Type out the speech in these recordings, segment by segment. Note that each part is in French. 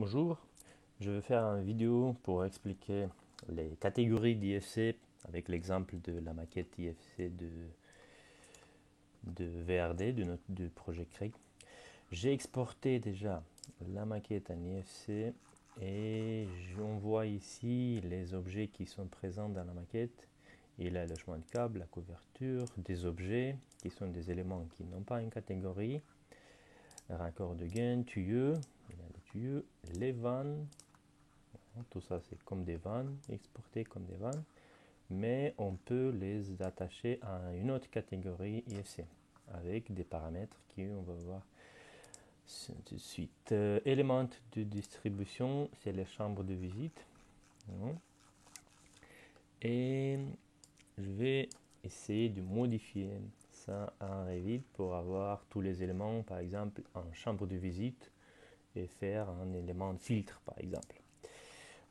Bonjour, je vais faire une vidéo pour expliquer les catégories d'IFC avec l'exemple de la maquette IFC de VRD, du projet CREG. J'ai exporté déjà la maquette en IFC et on voit ici les objets qui sont présents dans la maquette. Il y a le chemin de câble, la couverture, des objets qui sont des éléments qui n'ont pas une catégorie, raccord de gain, tuyaux, les vannes. Tout ça, c'est comme des vannes, exportés comme des vannes, mais on peut les attacher à une autre catégorie IFC avec des paramètres qu'on va voir tout de suite. Éléments de distribution, c'est les chambres de visite. Et je vais essayer de modifier ça en Revit pour avoir tous les éléments, par exemple, en chambre de visite et faire un élément de filtre, par exemple.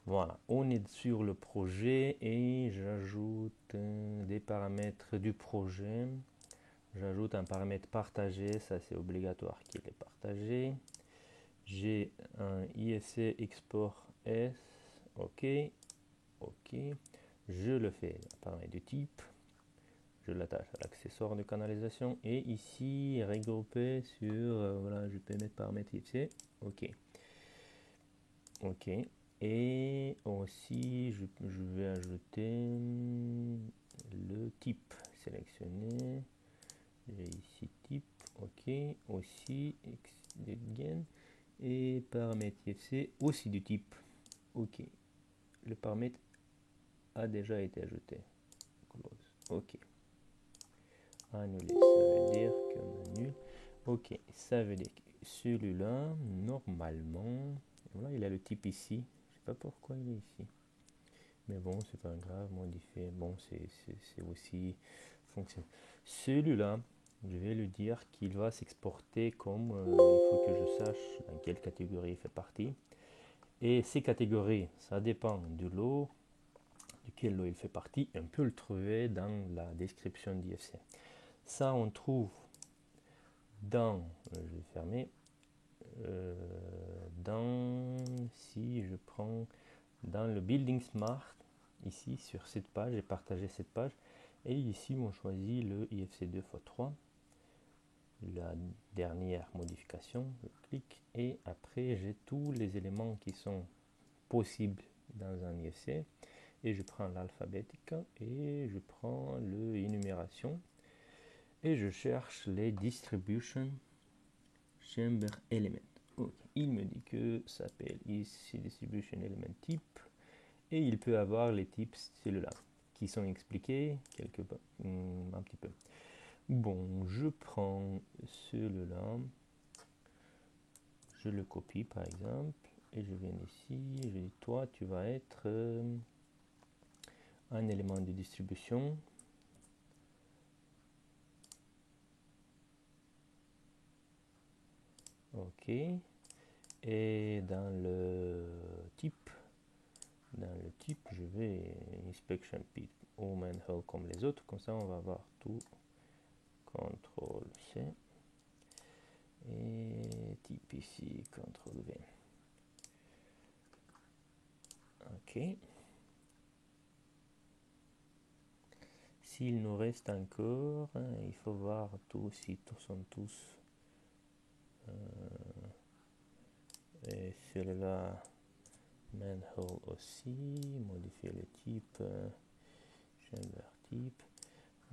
Voilà, on est sur le projet et j'ajoute des paramètres du projet. J'ajoute un paramètre partagé, ça c'est obligatoire qu'il est partagé. J'ai un IFC export S, ok, ok. Je le fais, paramètre de type. Je l'attache à l'accessoire de canalisation et ici regrouper sur, voilà, je peux mettre paramètre IFC, ok. Ok. Et aussi, je vais ajouter le type sélectionné. J'ai ici type, ok. Aussi, gain et paramètre IFC aussi du type, ok. Le paramètre a déjà été ajouté. Close, ok. Annuler, ça veut dire qu'on annule. Ok, ça veut dire que celui-là, normalement, voilà, il a le type ici. Je sais pas pourquoi il est ici. Mais bon, c'est pas grave, modifier. Bon, c'est aussi fonctionne. Celui-là, je vais lui dire qu'il va s'exporter comme il faut que je sache dans quelle catégorie il fait partie. Et ces catégories, ça dépend du lot, duquel lot il fait partie. On peut le trouver dans la description d'IFC. Ça, on trouve dans, je vais fermer, si je prends dans le Building Smart, ici sur cette page, j'ai partagé cette page, et ici on choisit le IFC 2x3, la dernière modification, je clique, et après j'ai tous les éléments qui sont possibles dans un IFC, et je prends l'alphabétique, et je prends le énumération, et je cherche les distribution chamber element. Okay. Il me dit que ça s'appelle ici distribution element type, et il peut avoir les types celui-là qui sont expliqués quelque peu, un petit peu. Bon, je prends celui-là, je le copie par exemple, et je viens ici, je dis toi tu vas être un élément de distribution. Ok, et dans le type, je vais inspection pit ou manhole comme les autres, comme ça on va voir tout. CTRL C et type ici, CTRL V. Ok. S'il nous reste encore, il faut voir tous si tous sont tous. Et celui-là, manhole aussi, modifier le type, chamber type.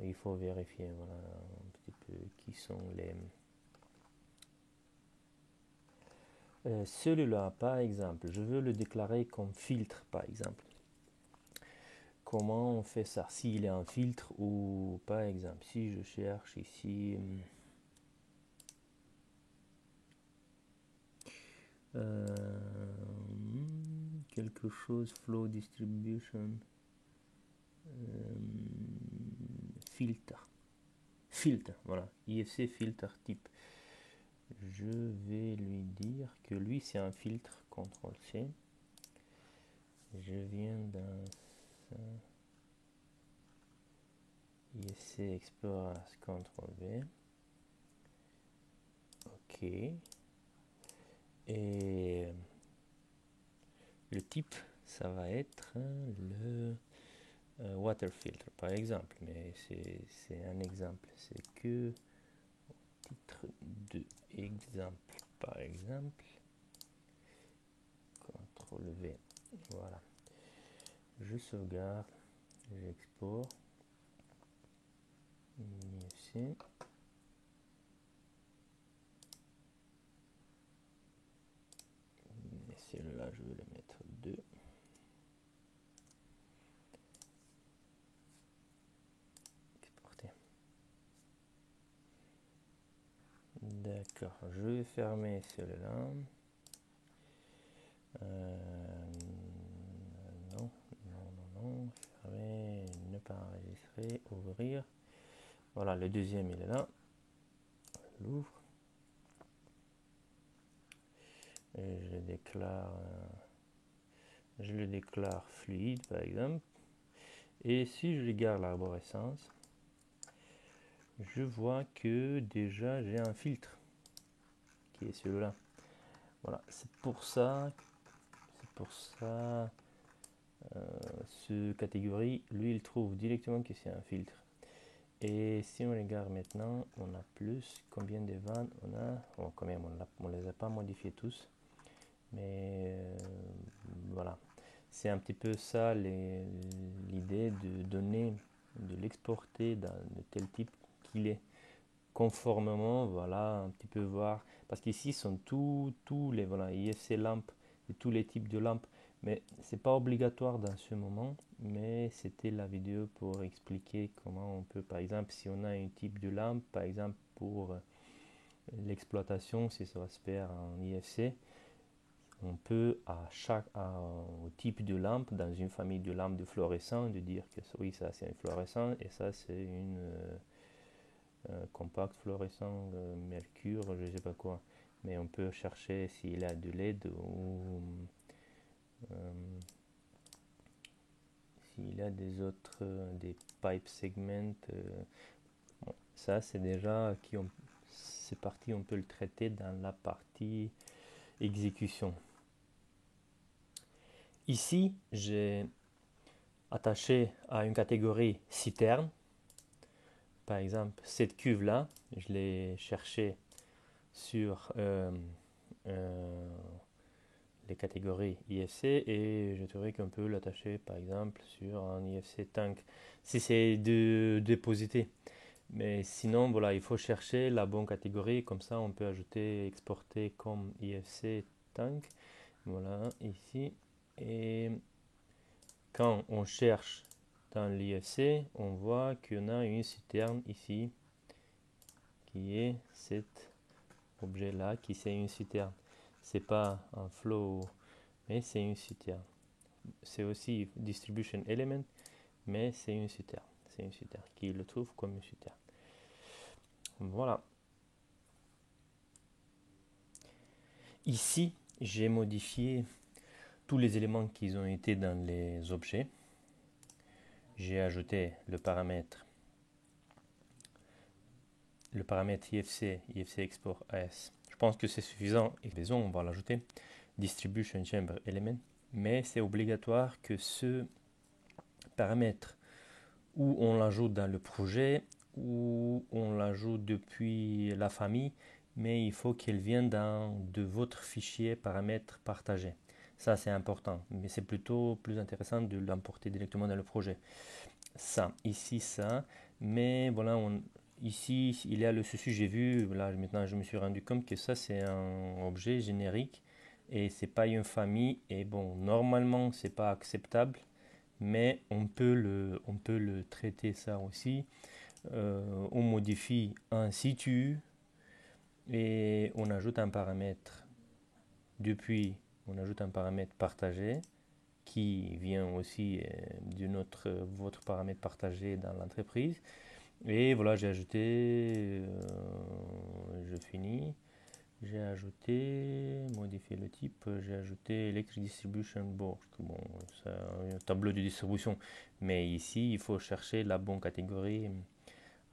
Il faut vérifier voilà, un petit peu qui sont les. Celui-là, par exemple, je veux le déclarer comme filtre, par exemple. Comment on fait ça? S'il est un filtre ou par exemple, si je cherche ici quelque chose, flow distribution, filtre, voilà, IFC filtre type. Je vais lui dire que lui c'est un filtre, CTRL C. Je viens dans ça. IFC Explorer, CTRL V. Ok. Et type, ça va être le water filter par exemple, mais c'est un exemple, c'est que titre de exemple par exemple. CTRL V, voilà, je sauvegarde, j'exporte ici. Et celui-là je vais le mettre 2. Exporter. D'accord, je vais fermer celui-là. Non, fermer, ne pas enregistrer, ouvrir. Voilà, le deuxième il est là. L'ouvre. Et je le déclare fluide par exemple. Et si je regarde l'arborescence, je vois que déjà j'ai un filtre qui est celui-là. Voilà, c'est pour ça ce catégorie, lui il trouve directement que c'est un filtre. Et si on regarde maintenant, on a plus, combien de vannes on a, bon, quand même on les a pas modifiés tous, mais voilà, c'est un petit peu ça l'idée de donner, de l'exporter de tel type qu'il est, conformément, voilà, un petit peu voir, parce qu'ici sont tous les, voilà, IFC lampes et tous les types de lampes, mais c'est pas obligatoire dans ce moment, mais c'était la vidéo pour expliquer comment on peut, par exemple, si on a un type de lampe, par exemple pour l'exploitation, si ça va se faire en IFC, on peut au type de lampe, dans une famille de lampes de fluorescents, de dire que oui, ça c'est un fluorescent et ça c'est une compact fluorescent, mercure, je sais pas quoi. Mais on peut chercher s'il a de LED ou s'il a des autres, des pipe segments. Bon, ça c'est déjà c'est parti, on peut le traiter dans la partie exécution. Ici, j'ai attaché à une catégorie citerne. Par exemple, cette cuve-là, je l'ai cherché sur les catégories IFC et je trouvais qu'on peut l'attacher par exemple sur un IFC tank si c'est de dépositer. Mais sinon, voilà, il faut chercher la bonne catégorie, comme ça on peut ajouter, exporter comme IFC tank. Voilà, ici. Et quand on cherche dans l'IFC, on voit qu'on a une citerne ici, qui est cet objet-là, qui c'est une citerne. C'est pas un flow, mais c'est une citerne. C'est aussi distribution element, mais c'est une citerne. C'est une citerne qui le trouve comme une citerne. Voilà. Ici, j'ai modifié tous les éléments qui ont été dans les objets. J'ai ajouté le paramètre IFC, IFC Export AS. Je pense que c'est suffisant et raison, on va l'ajouter. Distribution Chamber Element. Mais c'est obligatoire que ce paramètre, ou on l'ajoute dans le projet, ou on l'ajoute depuis la famille, mais il faut qu'elle vienne de votre fichier paramètres partagés. Ça, c'est important, mais c'est plutôt plus intéressant de l'importer directement dans le projet. Ça, ici, ça, mais voilà, ici, il y a le souci, j'ai vu, là, maintenant, je me suis rendu compte que ça, c'est un objet générique et c'est pas une famille, et bon, normalement, c'est pas acceptable, mais on peut le traiter ça aussi. On modifie un situ et on ajoute un paramètre. Depuis, on ajoute un paramètre partagé qui vient aussi votre paramètre partagé dans l'entreprise. Et voilà, j'ai ajouté, je finis. J'ai ajouté, modifier le type, j'ai ajouté Electric Distribution Board. Bon, c'est un tableau de distribution. Mais ici, il faut chercher la bonne catégorie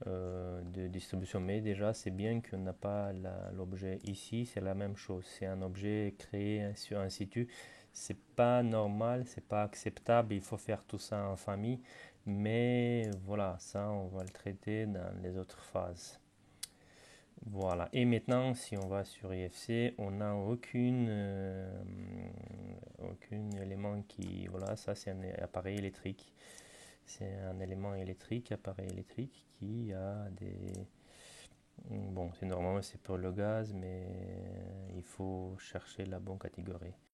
de distribution. Mais déjà, c'est bien qu'on n'a pas l'objet ici. C'est la même chose. C'est un objet créé sur un situ. c'est pas normal, c'est pas acceptable, il faut faire tout ça en famille, mais voilà, ça on va le traiter dans les autres phases. Voilà, et maintenant si on va sur IFC, on n'a aucun élément qui, voilà, ça c'est un appareil électrique. C'est un élément électrique, appareil électrique qui a des... Bon, c'est normalement c'est pour le gaz, mais il faut chercher la bonne catégorie.